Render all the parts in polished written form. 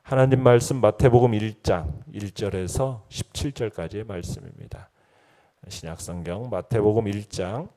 하나님 말씀 마태복음 1장 1절에서 17절까지의 말씀입니다. 신약성경 마태복음 1장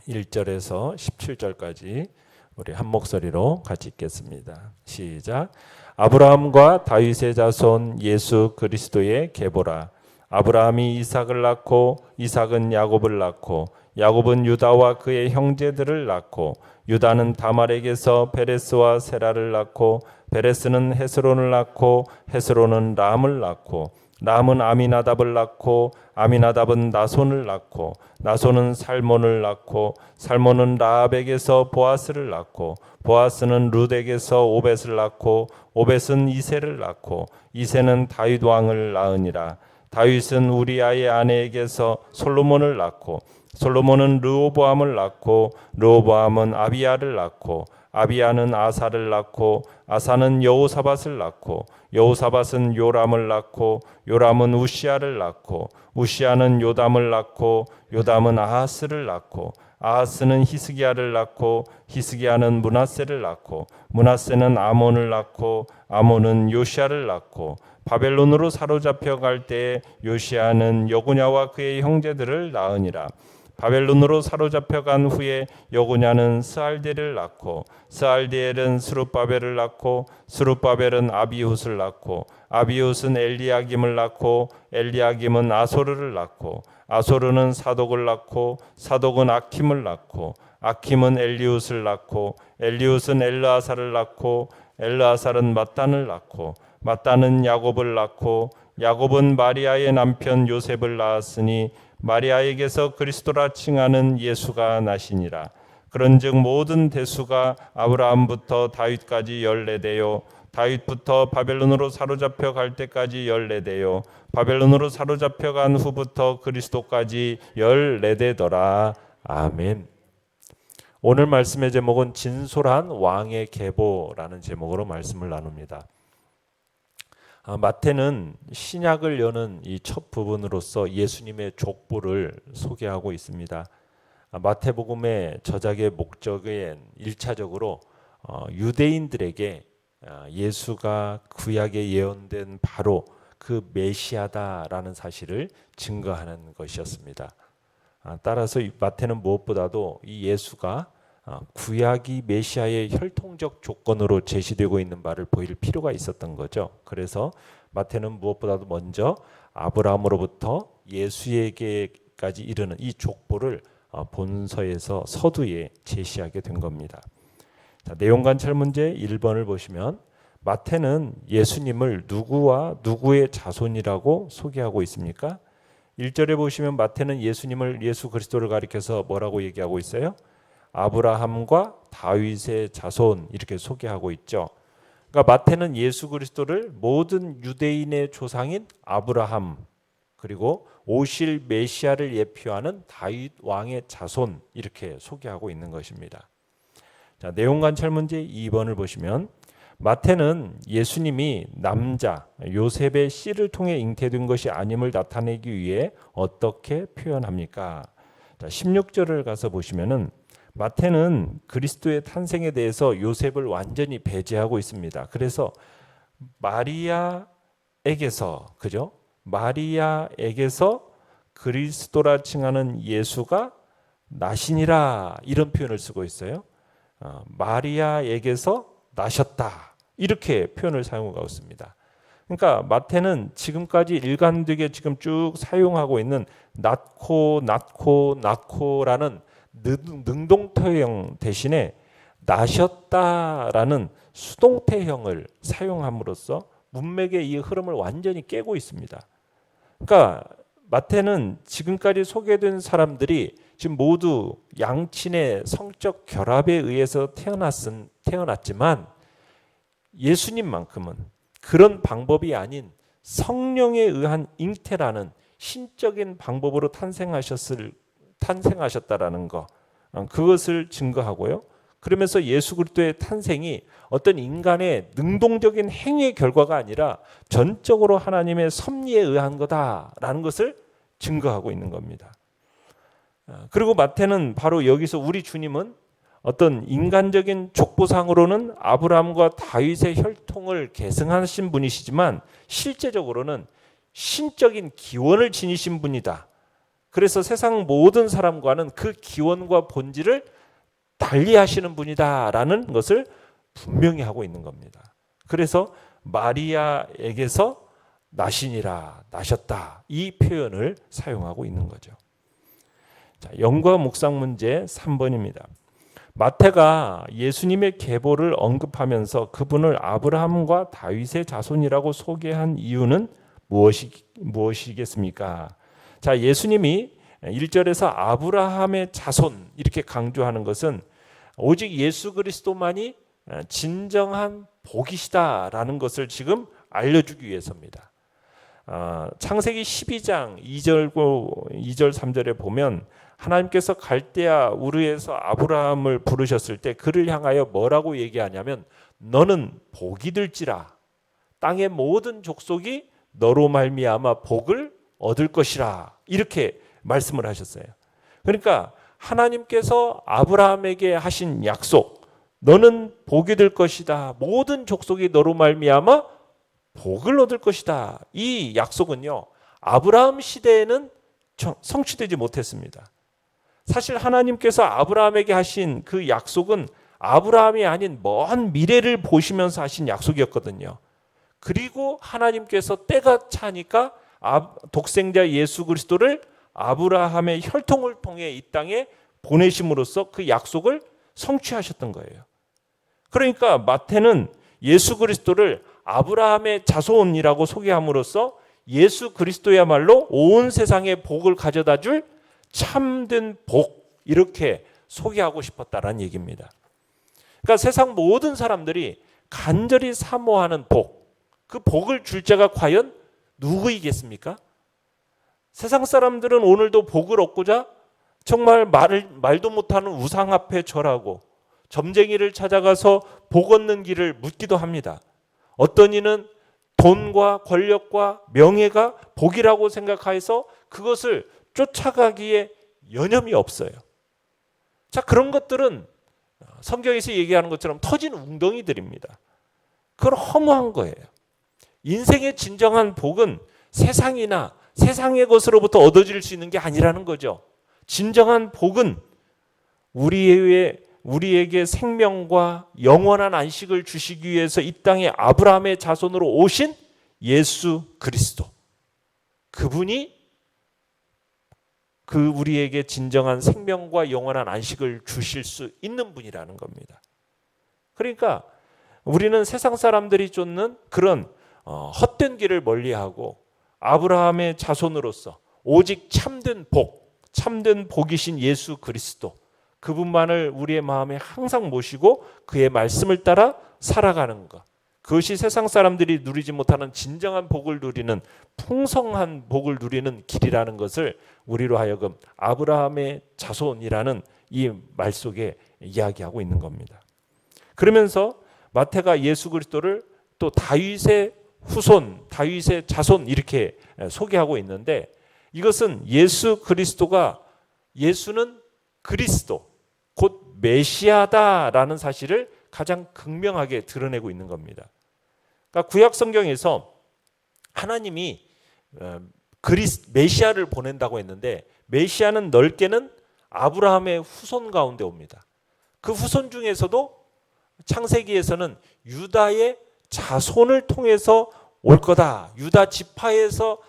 1절에서 17절까지 우리 한 목소리로 같이 읽겠습니다. 시작. 아브라함과 다윗의 자손 예수 그리스도의 계보라. 아브라함이 이삭을 낳고 이삭은 야곱을 낳고 야곱은 유다와 그의 형제들을 낳고 유다는 다말에게서 베레스와 세라를 낳고 베레스는 헤스론을 낳고 헤스론은 람을 낳고 람은 아미나답을 낳고 아미나답은 나손을 낳고 나손은 살몬을 낳고 살몬은 라합에게서 보아스를 낳고 보아스는 룻에게서 오벳을 낳고 오벳은 이새를 낳고 이새는 다윗 왕을 낳으니라. 다윗은 우리아의 아내에게서 솔로몬을 낳고 솔로몬은 르호보암을 낳고 르호보암은 아비야를 낳고 아비야는 아사를 낳고 아사는 여호사밧을 낳고 여호사밧은 요람을 낳고 요람은 우시야를 낳고 우시야는 요담을 낳고 요담은 아하스를 낳고 아하스는 히스기야를 낳고 히스기야는 므낫세를 낳고 므낫세는 아몬을 낳고 아몬은 요시야를 낳고 바벨론으로 사로잡혀 갈 때에 요시야는 여고냐와 그의 형제들을 낳으니라. 바벨론으로 사로잡혀 간 후에 여고냐는 스알델을 낳고 스알델은 스룹바벨을 낳고 스룹바벨은 아비훗을 낳고 아비훗은 엘리야김을 낳고 엘리야김은 아소르를 낳고 아소르는 사독을 낳고 사독은 아킴을 낳고 아킴은 엘리훗을 낳고 엘리훗은 엘르아살을 낳고 엘르아살은 mat단을 낳고 mat단은 야곱을 낳고 야곱은 마리아의 남편 요셉을 낳았으니 마리아에게서 그리스도라 칭하는 예수가 나시니라. 그런즉 모든 대수가 아브라함부터 다윗까지 14대요 다윗부터 바벨론으로 사로잡혀 갈 때까지 14대요 바벨론으로 사로잡혀 간 후부터 그리스도까지 14대더라. 아멘. 오늘 말씀의 제목은 진솔한 왕의 계보라는 제목으로 말씀을 나눕니다. 마태는 신약을 여는 이 첫 부분으로서 예수님의 족보를 소개하고 있습니다. 마태복음의 저작의 목적엔 1차적으로 유대인들에게 예수가 구약에 예언된 바로 그 메시아다라는 사실을 증거하는 것이었습니다. 따라서 마태는 무엇보다도 이 예수가 구약이 메시아의 혈통적 조건으로 제시되고 있는 바를 보일 필요가 있었던 거죠. 그래서 마태는 무엇보다도 먼저 아브라함으로부터 예수에게까지 이르는 이 족보를 본서에서 서두에 제시하게 된 겁니다. 자, 내용 관찰 문제 1번을 보시면 마태는 예수님을 누구와 누구의 자손이라고 소개하고 있습니까? 1절에 보시면 마태는 예수님을 예수 그리스도를 가리켜서 뭐라고 얘기하고 있어요? 아브라함과 다윗의 자손 이렇게 소개하고 있죠. 그러니까 마태는 예수 그리스도를 모든 유대인의 조상인 아브라함 그리고 오실 메시아를 예표하는 다윗 왕의 자손 이렇게 소개하고 있는 것입니다. 자, 내용 관찰 문제 2번을 보시면 마태는 예수님이 남자 요셉의 씨를 통해 잉태된 것이 아님을 나타내기 위해 어떻게 표현합니까? 자, 16절을 가서 보시면은 마태는 그리스도의 탄생에 대해서 요셉을 완전히 배제하고 있습니다. 그래서 마리아에게서 그리스도라 칭하는 예수가 나시니라 이런 표현을 쓰고 있어요. 마리아에게서 나셨다 이렇게 표현을 사용하고 있습니다. 그러니까 마태는 지금까지 일관되게 지금 쭉 사용하고 있는 낳고라는 능동태형 대신에 나셨다라는 수동태형을 사용함으로써 문맥의 이 흐름을 완전히 깨고 있습니다. 그러니까 마태는 지금까지 소개된 사람들이 지금 모두 양친의 성적 결합에 의해서 태어났지만 예수님만큼은 그런 방법이 아닌 성령에 의한 잉태라는 신적인 방법으로 탄생하셨다라는 것, 그것을 증거하고요. 그러면서 예수 그리스도의 탄생이 어떤 인간의 능동적인 행위의 결과가 아니라 전적으로 하나님의 섭리에 의한 거다라는 것을 증거하고 있는 겁니다. 그리고 마태는 바로 여기서 우리 주님은 어떤 인간적인 족보상으로는 아브라함과 다윗의 혈통을 계승하신 분이시지만 실제적으로는 신적인 기원을 지니신 분이다. 그래서 세상 모든 사람과는 그 기원과 본질을 달리하시는 분이다라는 것을 분명히 하고 있는 겁니다. 그래서 마리아에게서 나시니라, 나셨다, 이 표현을 사용하고 있는 거죠. 자, 영과 묵상 문제 3번입니다. 마태가 예수님의 계보를 언급하면서 그분을 아브라함과 다윗의 자손이라고 소개한 이유는 무엇이겠습니까? 자, 예수님이 1절에서 아브라함의 자손 이렇게 강조하는 것은 오직 예수 그리스도만이 진정한 복이시다라는 것을 지금 알려주기 위해서입니다. 창세기 12장 2절 3절에 보면 하나님께서 갈대아 우르에서 아브라함을 부르셨을 때 그를 향하여 뭐라고 얘기하냐면 너는 복이 될지라 땅의 모든 족속이 너로 말미암아 복을 얻을 것이라 이렇게 말씀을 하셨어요. 그러니까 하나님께서 아브라함에게 하신 약속, 너는 복이 될 것이다, 모든 족속이 너로 말미암아 복을 얻을 것이다, 이 약속은요 아브라함 시대에는 성취되지 못했습니다. 사실 하나님께서 아브라함에게 하신 그 약속은 아브라함이 아닌 먼 미래를 보시면서 하신 약속이었거든요. 그리고 하나님께서 때가 차니까 독생자 예수 그리스도를 아브라함의 혈통을 통해 이 땅에 보내심으로써 그 약속을 성취하셨던 거예요. 그러니까 마태는 예수 그리스도를 아브라함의 자손이라고 소개함으로써 예수 그리스도야말로 온 세상에 복을 가져다 줄 참된 복, 이렇게 소개하고 싶었다라는 얘기입니다. 그러니까 세상 모든 사람들이 간절히 사모하는 복, 그 복을 줄 자가 과연 누구이겠습니까? 세상 사람들은 오늘도 복을 얻고자 정말 말도 못하는 우상 앞에 절하고 점쟁이를 찾아가서 복 얻는 길을 묻기도 합니다. 어떤 이는 돈과 권력과 명예가 복이라고 생각해서 그것을 쫓아가기에 여념이 없어요. 자, 그런 것들은 성경에서 얘기하는 것처럼 터진 웅덩이들입니다. 그건 허무한 거예요. 인생의 진정한 복은 세상이나 세상의 것으로부터 얻어질 수 있는 게 아니라는 거죠. 진정한 복은 우리에게 생명과 영원한 안식을 주시기 위해서 이 땅에 아브라함의 자손으로 오신 예수 그리스도, 그분이 우리에게 진정한 생명과 영원한 안식을 주실 수 있는 분이라는 겁니다. 그러니까 우리는 세상 사람들이 쫓는 그런 헛된 길을 멀리하고 아브라함의 자손으로서 오직 참된 복이신 예수 그리스도, 그분만을 우리의 마음에 항상 모시고 그의 말씀을 따라 살아가는 것, 그것이 세상 사람들이 누리지 못하는 진정한 복을 누리는, 풍성한 복을 누리는 길이라는 것을 우리로 하여금 아브라함의 자손이라는 이 말 속에 이야기하고 있는 겁니다. 그러면서 마태가 예수 그리스도를 또 다윗의 후손, 다윗의 자손 이렇게 소개하고 있는데, 이것은 예수 그리스도가, 예수는 그리스도 곧 메시아다라는 사실을 가장 극명하게 드러내고 있는 겁니다. 그러니까 구약 성경에서 하나님이 메시아를 보낸다고 했는데, 메시아는 넓게는 아브라함의 후손 가운데 옵니다. 그 후손 중에서도 창세기에서는 유다의 자손을 통해서 올 거다, 유다 지파에서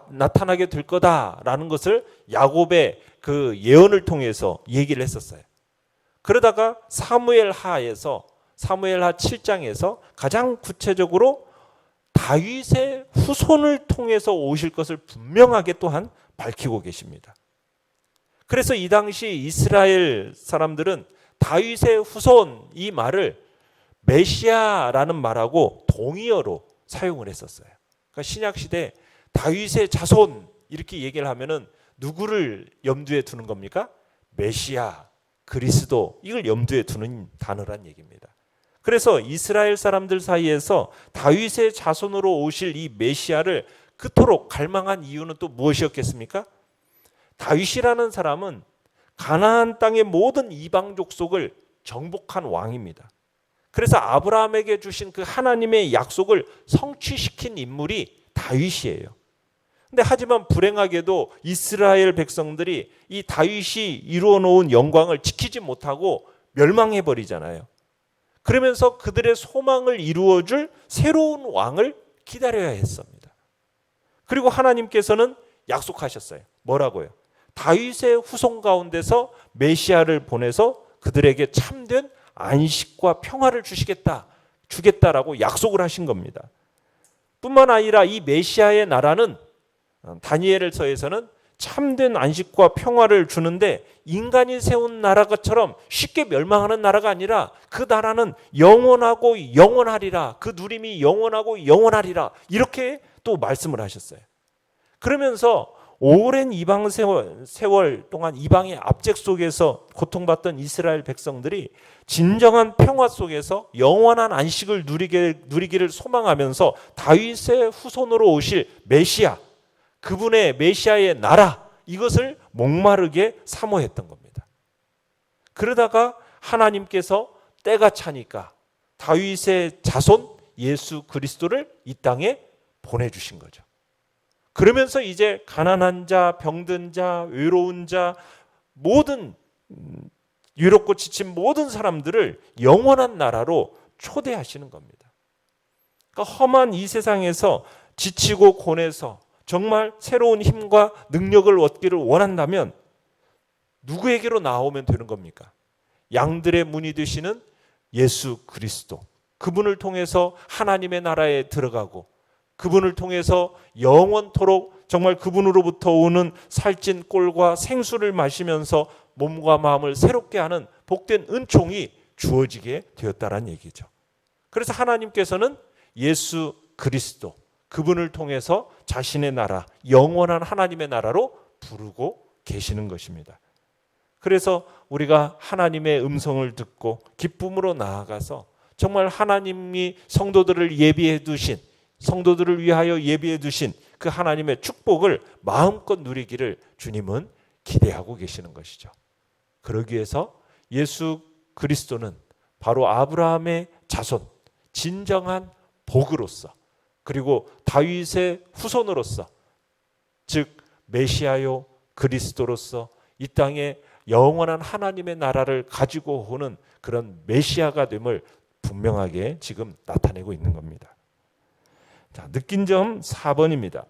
나타나게 될 거다라는 것을 야곱의 그 예언을 통해서 얘기를 했었어요. 그러다가 사무엘하 7장에서 가장 구체적으로 다윗의 후손을 통해서 오실 것을 분명하게 또한 밝히고 계십니다. 그래서 이 당시 이스라엘 사람들은 다윗의 후손, 이 말을 메시아라는 말하고 동의어로 사용을 했었어요. 그러니까 신약 시대 다윗의 자손 이렇게 얘기를 하면은 누구를 염두에 두는 겁니까? 메시아, 그리스도, 이걸 염두에 두는 단어란 얘기입니다. 그래서 이스라엘 사람들 사이에서 다윗의 자손으로 오실 이 메시아를 그토록 갈망한 이유는 또 무엇이었겠습니까? 다윗이라는 사람은 가나안 땅의 모든 이방 족속을 정복한 왕입니다. 그래서 아브라함에게 주신 그 하나님의 약속을 성취시킨 인물이 다윗이에요. 근데 하지만 불행하게도 이스라엘 백성들이 이 다윗이 이루어 놓은 영광을 지키지 못하고 멸망해 버리잖아요. 그러면서 그들의 소망을 이루어줄 새로운 왕을 기다려야 했습니다. 그리고 하나님께서는 약속하셨어요. 뭐라고요? 다윗의 후손 가운데서 메시아를 보내서 그들에게 참된 안식과 평화를 주겠다라고 약속을 하신 겁니다. 뿐만 아니라 이 메시아의 나라는 다니엘서에서는 참된 안식과 평화를 주는데 인간이 세운 나라처럼 쉽게 멸망하는 나라가 아니라 그 나라는 영원하고 영원하리라. 그 누림이 영원하고 영원하리라. 이렇게 또 말씀을 하셨어요. 그러면서 오랜 이방 세월 동안 이방의 압제 속에서 고통받던 이스라엘 백성들이 진정한 평화 속에서 영원한 안식을 누리기를 소망하면서 다윗의 후손으로 오실 메시아, 그분의 메시아의 나라, 이것을 목마르게 사모했던 겁니다. 그러다가 하나님께서 때가 차니까 다윗의 자손 예수 그리스도를 이 땅에 보내주신 거죠. 그러면서 이제 가난한 자, 병든 자, 외로운 자, 모든 유롭고 지친 모든 사람들을 영원한 나라로 초대하시는 겁니다. 그러니까 험한 이 세상에서 지치고 고뇌서 정말 새로운 힘과 능력을 얻기를 원한다면 누구에게로 나오면 되는 겁니까? 양들의 문이 되시는 예수 그리스도, 그분을 통해서 하나님의 나라에 들어가고 그분을 통해서 영원토록 정말 그분으로부터 오는 살찐 꼴과 생수를 마시면서 몸과 마음을 새롭게 하는 복된 은총이 주어지게 되었다는 얘기죠. 그래서 하나님께서는 예수 그리스도, 그분을 통해서 자신의 나라, 영원한 하나님의 나라로 부르고 계시는 것입니다. 그래서 우리가 하나님의 음성을 듣고 기쁨으로 나아가서 정말 하나님이 성도들을 예비해 두신, 성도들을 위하여 예비해 두신 그 하나님의 축복을 마음껏 누리기를 주님은 기대하고 계시는 것이죠. 그러기 위해서 예수 그리스도는 바로 아브라함의 자손, 진정한 복으로서, 그리고 다윗의 후손으로서, 즉 메시아요 그리스도로서 이 땅에 영원한 하나님의 나라를 가지고 오는 그런 메시아가 됨을 분명하게 지금 나타내고 있는 겁니다. 자, 느낀 점 4번입니다.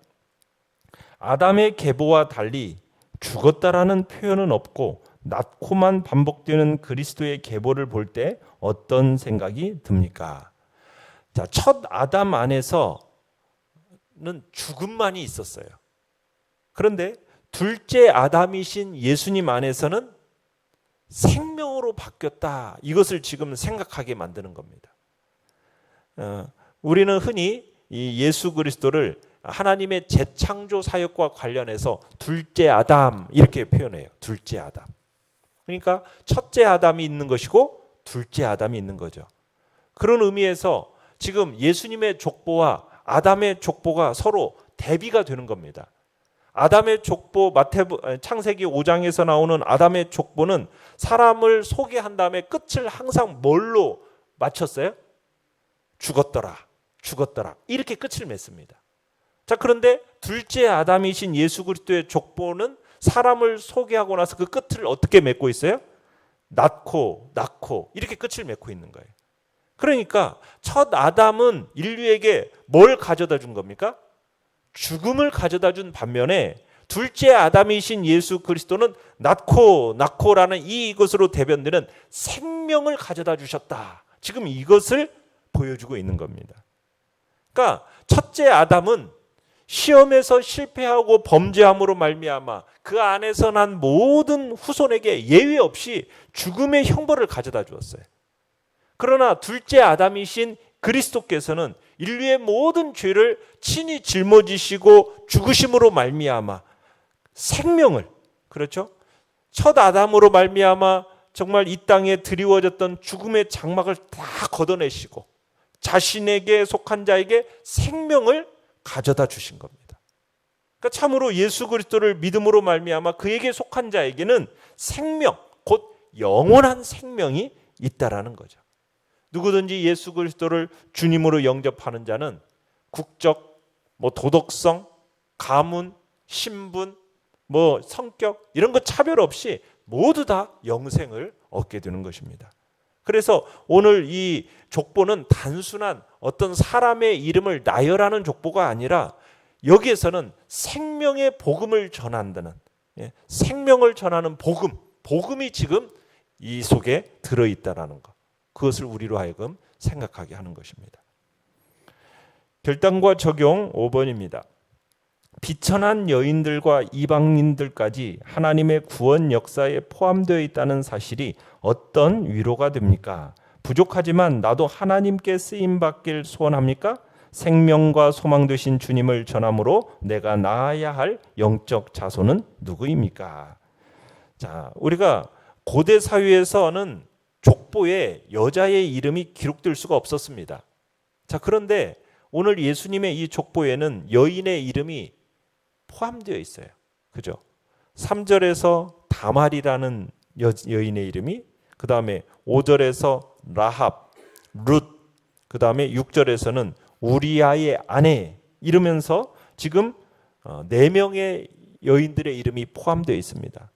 아담의 계보와 달리 죽었다라는 표현은 없고 낳고만 반복되는 그리스도의 계보를 볼 때 어떤 생각이 듭니까? 자, 첫 아담 안에서는 죽음만이 있었어요. 그런데 둘째 아담이신 예수님 안에서는 생명으로 바뀌었다. 이것을 지금 생각하게 만드는 겁니다. 우리는 흔히 이 예수 그리스도를 하나님의 재창조 사역과 관련해서 둘째 아담 이렇게 표현해요. 둘째 아담. 그러니까 첫째 아담이 있는 것이고 둘째 아담이 있는 거죠. 그런 의미에서 지금 예수님의 족보와 아담의 족보가 서로 대비가 되는 겁니다. 아담의 족보, 창세기 5장에서 나오는 아담의 족보는 사람을 소개한 다음에 끝을 항상 뭘로 마쳤어요? 죽었더라. 이렇게 끝을 맺습니다. 자, 그런데 둘째 아담이신 예수 그리스도의 족보는 사람을 소개하고 나서 그 끝을 어떻게 맺고 있어요? 낳고 이렇게 끝을 맺고 있는 거예요. 그러니까 첫 아담은 인류에게 뭘 가져다 준 겁니까? 죽음을 가져다 준 반면에 둘째 아담이신 예수 그리스도는 낳고라는 이것으로 대변되는 생명을 가져다 주셨다. 지금 이것을 보여주고 있는 겁니다. 그러니까 첫째 아담은 시험에서 실패하고 범죄함으로 말미암아 그 안에서 난 모든 후손에게 예외 없이 죽음의 형벌을 가져다 주었어요. 그러나 둘째 아담이신 그리스도께서는 인류의 모든 죄를 친히 짊어지시고 죽으심으로 말미암아 생명을, 그렇죠? 첫 아담으로 말미암아 정말 이 땅에 드리워졌던 죽음의 장막을 다 걷어내시고 자신에게 속한 자에게 생명을 가져다 주신 겁니다. 그러니까 참으로 예수 그리스도를 믿음으로 말미암아 그에게 속한 자에게는 생명, 곧 영원한 생명이 있다라는 거죠. 누구든지 예수 그리스도를 주님으로 영접하는 자는 국적, 도덕성, 가문, 신분, 성격 이런 거 차별 없이 모두 다 영생을 얻게 되는 것입니다. 그래서 오늘 이 족보는 단순한 어떤 사람의 이름을 나열하는 족보가 아니라 여기에서는 생명의 복음을 전한다는, 생명을 전하는 복음이 지금 이 속에 들어있다라는 것, 그것을 우리로 하여금 생각하게 하는 것입니다. 결단과 적용 5번입니다. 비천한 여인들과 이방인들까지 하나님의 구원 역사에 포함되어 있다는 사실이 어떤 위로가 됩니까? 부족하지만 나도 하나님께 쓰임받길 소원합니까? 생명과 소망 되신 주님을 전함으로 내가 낳아야 할 영적 자손은 누구입니까? 자, 우리가 고대 사회에서는 족보에 여자의 이름이 기록될 수가 없었습니다. 자, 그런데 오늘 예수님의 이 족보에는 여인의 이름이 포함되어 있어요. 그죠? 3절에서 다말이라는 여인의 이름이, 그 다음에 5절에서 라합, 룻, 그 다음에 6절에서는 우리아의 아내 이러면서 지금 4명의 여인들의 이름이 포함되어 있습니다.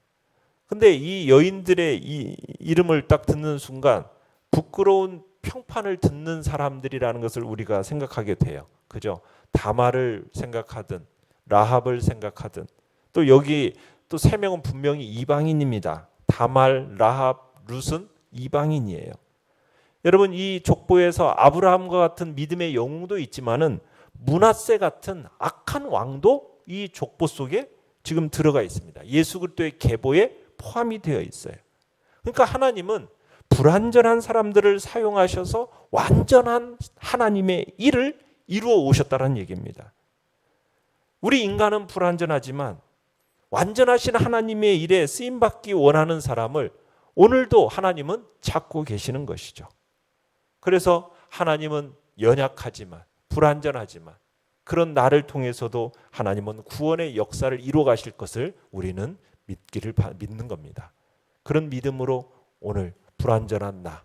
근데 이 여인들의 이 이름을 딱 듣는 순간 부끄러운 평판을 듣는 사람들이라는 것을 우리가 생각하게 돼요. 그죠? 다말을 생각하든 라합을 생각하든, 또 여기 또 3명은 분명히 이방인입니다. 다말, 라합, 룻은 이방인이에요. 여러분, 이 족보에서 아브라함과 같은 믿음의 영웅도 있지만은 므낫세 같은 악한 왕도 이 족보 속에 지금 들어가 있습니다. 예수 그리스도의 계보에 포함이 되어 있어요. 그러니까 하나님은 불완전한 사람들을 사용하셔서 완전한 하나님의 일을 이루어 오셨다는 얘기입니다. 우리 인간은 불완전하지만 완전하신 하나님의 일에 쓰임받기 원하는 사람을 오늘도 하나님은 찾고 계시는 것이죠. 그래서 하나님은 연약하지만 불완전하지만 그런 나를 통해서도 하나님은 구원의 역사를 이루어 가실 것을 우리는 믿는 겁니다. 그런 믿음으로 오늘 불완전한 나,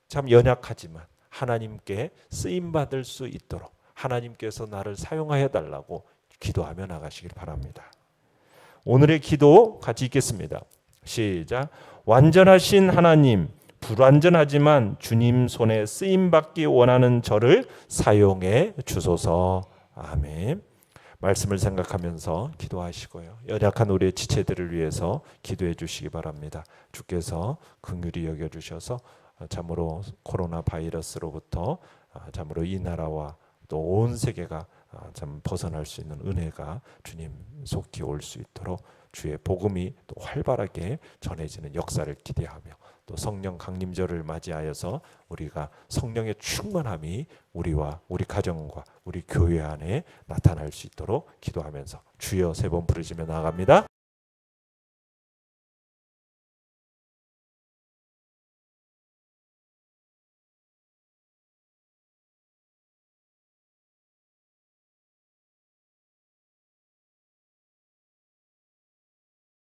참 연약하지만 하나님께 쓰임받을 수 있도록 하나님께서 나를 사용하여 달라고 기도하며 나가시길 바랍니다. 오늘의 기도 같이 읽겠습니다. 시작. 완전하신 하나님, 불완전하지만 주님 손에 쓰임받기 원하는 저를 사용해 주소서. 아멘. 말씀을 생각하면서 기도하시고요. 연약한 우리의 지체들을 위해서 기도해 주시기 바랍니다. 주께서 긍휼히 여겨주셔서 참으로 코로나 바이러스로부터 참으로 이 나라와 또 온 세계가 참 벗어날 수 있는 은혜가 주님 속히 올 수 있도록 주의 복음이 또 활발하게 전해지는 역사를 기대하며 또 성령 강림절을 맞이하여서 우리가 성령의 충만함이 우리와 우리 가정과 우리 교회 안에 나타날 수 있도록 기도하면서 주여 3번 부르시며 나아갑니다.